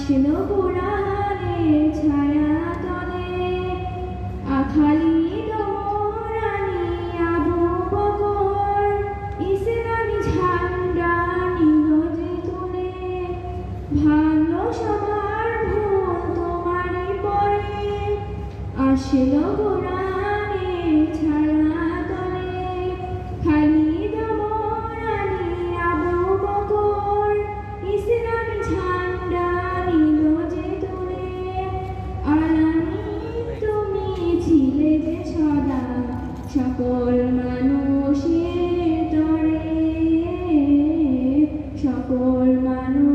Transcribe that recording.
আসলো কোরআনের ছায়া তলে খালিদ রানী আবু বকর ইসলামী ঝান্ডা নিল যে তুলে ভাঙলো সবার ভুল তোমারই পরে আসলো কোরআনের ছায়া তলে খালিদ রানী আবু বকর ইসলামী ঝান্ডা নিল যে তুলে আলামি তুমি ছিলে যে সদা সকল মানুষের তরে সকল মানুষ